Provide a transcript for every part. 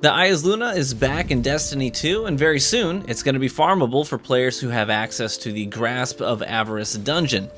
The Eyasluna is back in Destiny 2, and very soon it's going to be farmable for players who have access to the Grasp of Avarice dungeon.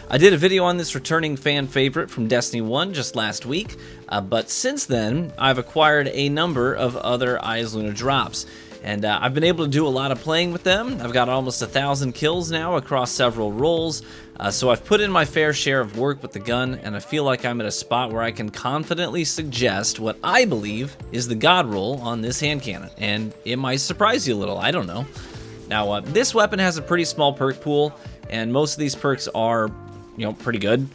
I did a video on this returning fan favorite from Destiny 1 just last week, but since then I've acquired a number of other Eyasluna drops. And I've been able to do a lot of playing with them. I've got almost 1,000 kills now across several roles. So I've put in my fair share of work with the gun, and I feel like I'm at a spot where I can confidently suggest what I believe is the god roll on this hand cannon. And it might surprise you a little, I don't know. Now, this weapon has a pretty small perk pool, and most of these perks are, pretty good.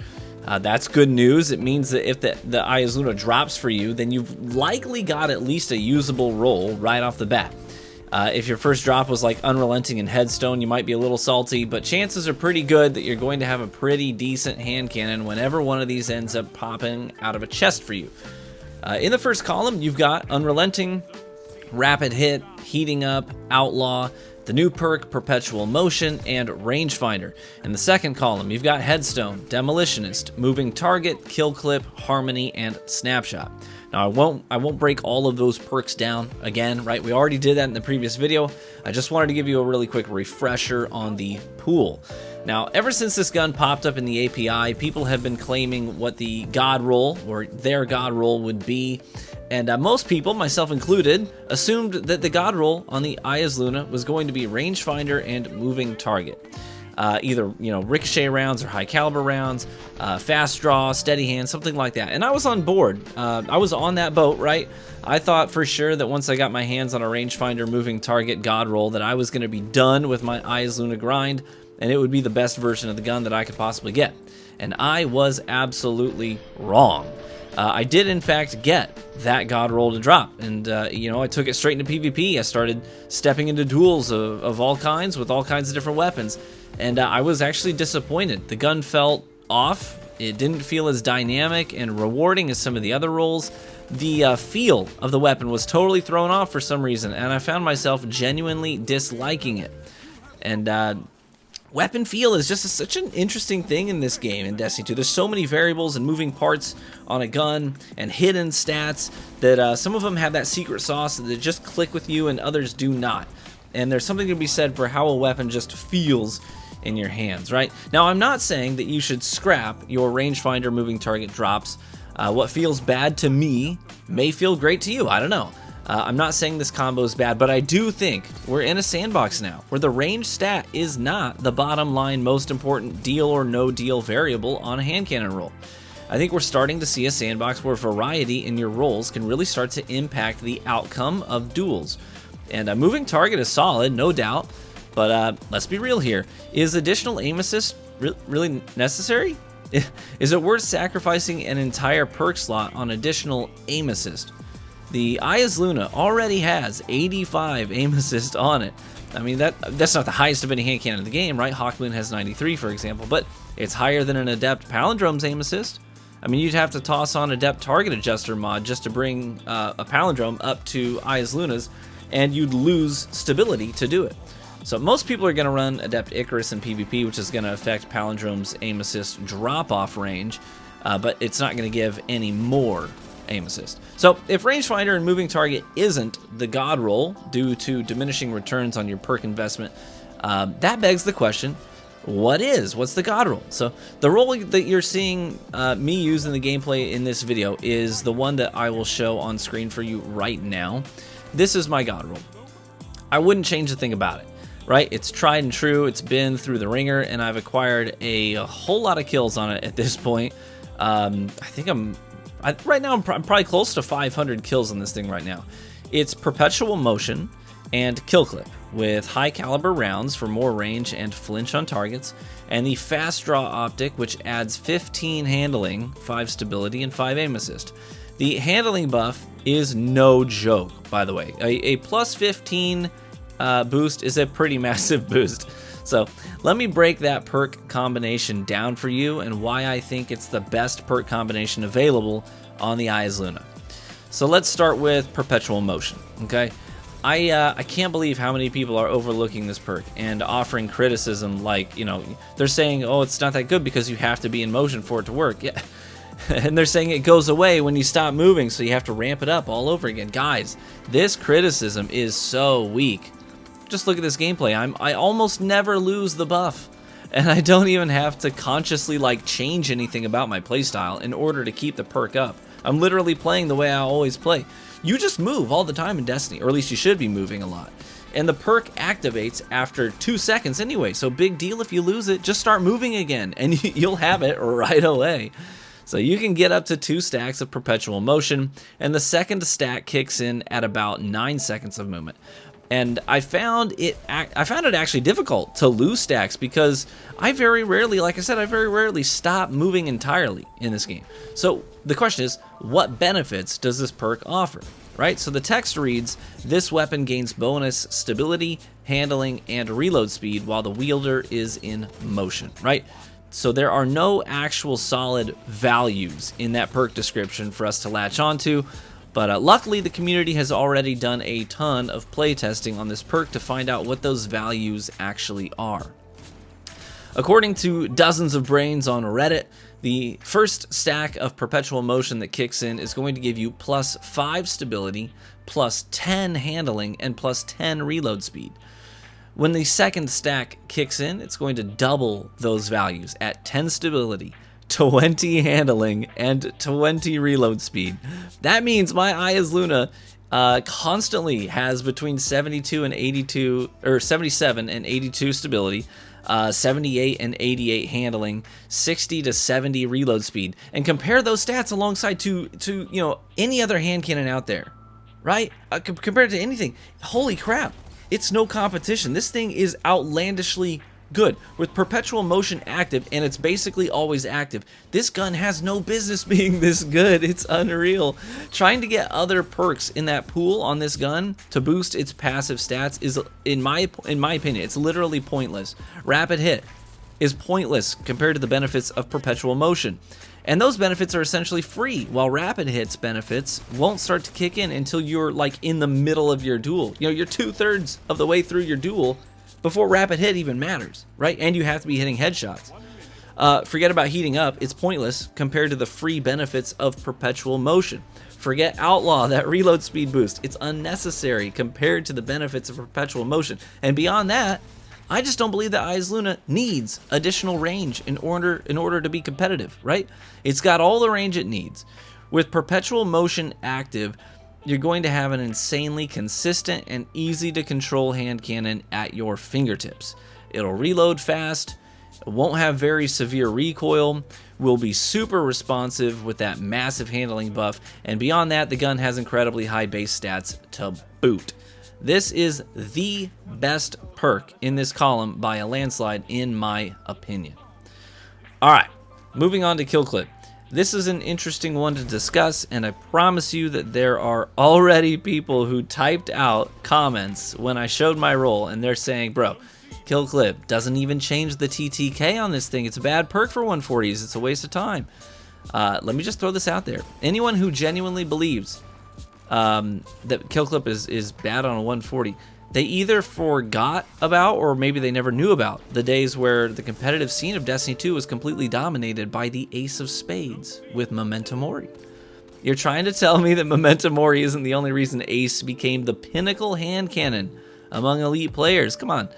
That's good news. It means that if the Eyasluna drops for you, then you've likely got at least a usable roll right off the bat. If your first drop was like Unrelenting and Headstone, you might be a little salty, but chances are pretty good that you're going to have a pretty decent hand cannon whenever one of these ends up popping out of a chest for you. In the first column, you've got Unrelenting, Rapid Hit, Heating Up, Outlaw, the new perk Perpetual Motion, and Rangefinder. In the second column, you've got Headstone, Demolitionist, Moving Target, Kill Clip, Harmony, and Snapshot. Now, I won't break all of those perks down again, right? We already did that in the previous video. I just wanted to give you a really quick refresher on the pool. Now, ever since this gun popped up in the API, people have been claiming what the god roll, or their god roll, would be. And most people, myself included, assumed that the god roll on the Eyasluna was going to be Rangefinder and Moving Target. Either, ricochet rounds or high caliber rounds, fast draw, steady hand, something like that. And I was on board. I was on that boat, right? I thought for sure that once I got my hands on a Rangefinder Moving Target god roll that I was going to be done with my Eyasluna grind, and it would be the best version of the gun that I could possibly get. And I was absolutely wrong. I did, in fact, get that god roll to drop, and, I took it straight into PvP. I started stepping into duels of all kinds with all kinds of different weapons, and I was actually disappointed. The gun felt off. It didn't feel as dynamic and rewarding as some of the other rolls. The feel of the weapon was totally thrown off for some reason, and I found myself genuinely disliking it. And weapon feel is just such an interesting thing in this game, in Destiny 2. There's so many variables and moving parts on a gun and hidden stats that some of them have that secret sauce that just click with you and others do not. And there's something to be said for how a weapon just feels in your hands, right? Now, I'm not saying that you should scrap your Rangefinder Moving Target drops. What feels bad to me may feel great to you. I don't know. I'm not saying this combo is bad, but I do think we're in a sandbox now where the range stat is not the bottom line most important deal or no deal variable on a hand cannon roll. I think we're starting to see a sandbox where variety in your rolls can really start to impact the outcome of duels. And a Moving Target is solid, no doubt, but let's be real here. Is additional aim assist really necessary? Is it worth sacrificing an entire perk slot on additional aim assist? The Eyasluna already has 85 aim assist on it. I mean, that's not the highest of any hand cannon in the game, right? Hawkmoon has 93, for example, but it's higher than an Adept Palindrome's aim assist. I mean, you'd have to toss on Adept Target Adjuster mod just to bring a Palindrome up to Eyasluna's, and you'd lose stability to do it. So most people are going to run Adept Icarus in PvP, which is going to affect Palindrome's aim assist drop-off range, but it's not going to give any more aim assist. So if Rangefinder and Moving Target isn't the god roll due to diminishing returns on your perk investment, that begs the question, what is? What's the god roll? So the roll that you're seeing me use in the gameplay in this video is the one that I will show on screen for you right now. This is my god roll. I wouldn't change a thing about it, right? It's tried and true. It's been through the ringer, and I've acquired a whole lot of kills on it at this point. Right now I'm probably close to 500 kills on this thing right now. It's Perpetual Motion and Kill Clip with high caliber rounds for more range and flinch on targets, and the Fast Draw Optic, which adds 15 handling, 5 stability, and 5 aim assist. The handling buff is no joke, by the way. A plus 15 boost is a pretty massive boost. So let me break that perk combination down for you and why I think it's the best perk combination available on the Eyasluna. So let's start with Perpetual Motion, okay? I can't believe how many people are overlooking this perk and offering criticism like, they're saying, oh, it's not that good because you have to be in motion for it to work. Yeah, And they're saying it goes away when you stop moving, so you have to ramp it up all over again. Guys, this criticism is so weak. Just look at this gameplay. I almost never lose the buff, and I don't even have to consciously like change anything about my playstyle in order to keep the perk up. I'm literally playing the way I always play. You just move all the time in Destiny, or at least you should be moving a lot. And the perk activates after 2 seconds anyway, so big deal if you lose it. Just start moving again, and you'll have it right away. So you can get up to 2 stacks of Perpetual Motion, and the second stack kicks in at about 9 seconds of movement. And I found it actually difficult to lose stacks because I very rarely, like I said, I very rarely stop moving entirely in this game. So the question is, what benefits does this perk offer? Right? So the text reads, this weapon gains bonus stability, handling, and reload speed while the wielder is in motion, right? So there are no actual solid values in that perk description for us to latch onto, but luckily the community has already done a ton of playtesting on this perk to find out what those values actually are. According to dozens of brains on Reddit, the first stack of Perpetual Motion that kicks in is going to give you plus 5 stability, plus 10 handling, and plus 10 reload speed. When the second stack kicks in, it's going to double those values at 10 stability, 20 handling, and 20 reload speed. That means my Eyasluna constantly has between 72 and 82, or 77 and 82 stability, 78 and 88 handling, 60 to 70 reload speed, and compare those stats alongside to you know, any other hand cannon out there, right? Compared to anything, holy crap, it's no competition. This thing is outlandishly good with Perpetual Motion active, and it's basically always active. This gun has no business being this good. It's unreal. Trying to get other perks in that pool on this gun to boost its passive stats is, in my opinion, it's literally pointless. Rapid hit is pointless compared to the benefits of Perpetual Motion. And those benefits are essentially free, while rapid hits benefits won't start to kick in until you're like in the middle of your duel. You know, you're 2/3 of the way through your duel before rapid hit even matters, right? And you have to be hitting headshots. Forget about heating up, it's pointless compared to the free benefits of Perpetual Motion. Forget Outlaw, that reload speed boost. It's unnecessary compared to the benefits of Perpetual Motion. And beyond that, I just don't believe that Eyasluna needs additional range in order to be competitive, right? It's got all the range it needs. With Perpetual Motion active, you're going to have an insanely consistent and easy to control hand cannon at your fingertips. It'll reload fast, it won't have very severe recoil, will be super responsive with that massive handling buff, and beyond that, the gun has incredibly high base stats to boot. This is the best perk in this column by a landslide, in my opinion. Alright, moving on to kill clip. This is an interesting one to discuss, and I promise you that there are already people who typed out comments when I showed my roll, and they're saying, bro, kill clip doesn't even change the TTK on this thing. It's a bad perk for 140s. It's a waste of time. Let me just throw this out there. Anyone who genuinely believes that kill clip is bad on a 140, they either forgot about, or maybe they never knew about, the days where the competitive scene of Destiny 2 was completely dominated by the ace of spades with Memento Mori. You're trying to tell me that Memento Mori isn't the only reason ace became the pinnacle hand cannon among elite players? Come on.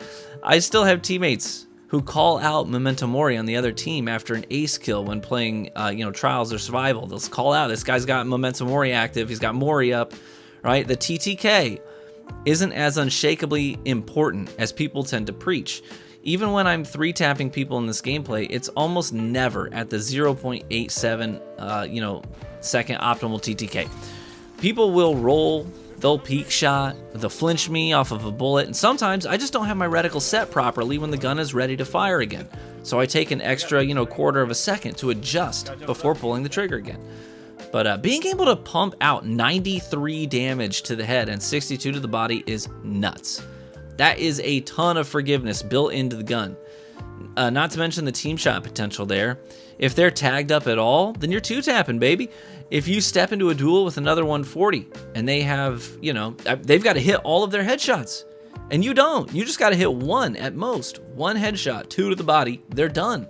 I still have teammates who call out Memento Mori on the other team after an ace kill when playing Trials or Survival. They'll call out, this guy's got Memento Mori active, he's got Mori up, right? The TTK isn't as unshakably important as people tend to preach. Even when I'm 3-tapping people in this gameplay, it's almost never at the 0.87 second optimal TTK. People will roll, they'll peek shot, they'll flinch me off of a bullet, and sometimes I just don't have my reticle set properly when the gun is ready to fire again. So I take an extra, quarter of a second to adjust before pulling the trigger again. But being able to pump out 93 damage to the head and 62 to the body is nuts. That is a ton of forgiveness built into the gun. Not to mention the team shot potential there. If they're tagged up at all, then you're 2-tapping, baby. If you step into a duel with another 140 and they have, they've got to hit all of their headshots, and you don't. You just got to hit one at most. One headshot, 2 to the body, they're done.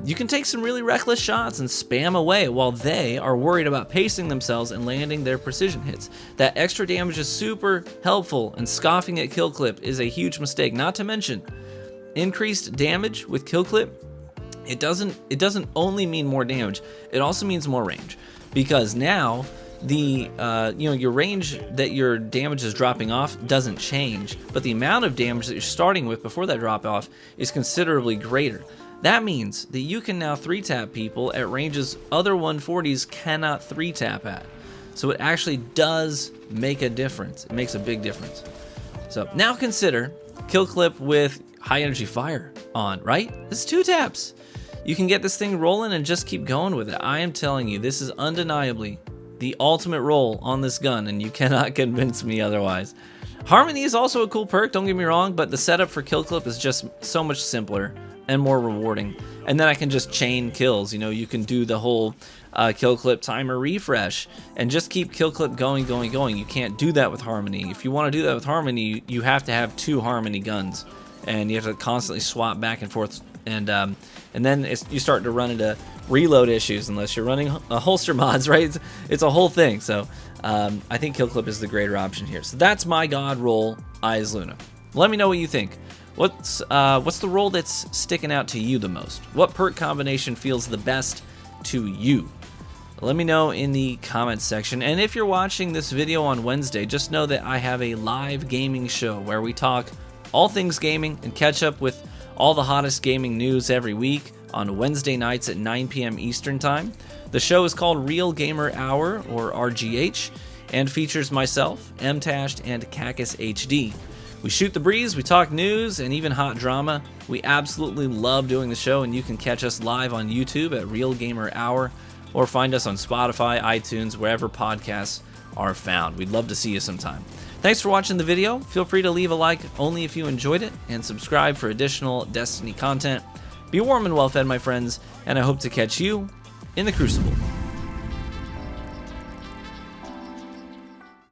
you can take some really reckless shots and spam away while they are worried about pacing themselves and landing their precision hits. That extra damage is super helpful, and scoffing at kill clip is a huge mistake. Not to mention, increased damage with kill clip, it doesn't only mean more damage, it also means more range, because now the your range that your damage is dropping off doesn't change, but the amount of damage that you're starting with before that drop off is considerably greater. That means that you can now 3-tap people at ranges other 140s cannot 3-tap at. So it actually does make a difference. It makes a big difference. So now consider kill clip with high energy fire on, right? It's 2 taps. You can get this thing rolling and just keep going with it. I am telling you, this is undeniably the ultimate roll on this gun, and you cannot convince me otherwise. Harmony is also a cool perk, don't get me wrong, but the setup for kill clip is just so much simpler and more rewarding. And then I can just chain kills. You can do the whole kill clip timer refresh and just keep kill clip going. You can't do that with Harmony. If you want to do that with Harmony, you have to have 2 Harmony guns, and you have to constantly swap back and forth, and then you start to run into reload issues unless you're running holster mods, right? It's a whole thing. So I think kill clip is the greater option here. So that's my god roll, Eyasluna. Let me know what you think. What's the roll that's sticking out to you the most? What perk combination feels the best to you? Let me know in the comments section. And if you're watching this video on Wednesday, just know that I have a live gaming show where we talk all things gaming and catch up with all the hottest gaming news every week on Wednesday nights at 9 p.m. Eastern Time. The show is called Real Gamer Hour, or RGH, and features myself, MTashed, and Cacus HD. We shoot the breeze, we talk news, and even hot drama. We absolutely love doing the show, and you can catch us live on YouTube at Real Gamer Hour, or find us on Spotify, iTunes, wherever podcasts are found. We'd love to see you sometime. Thanks for watching the video. Feel free to leave a like only if you enjoyed it, and subscribe for additional Destiny content. Be warm and well fed, my friends, and I hope to catch you in the Crucible.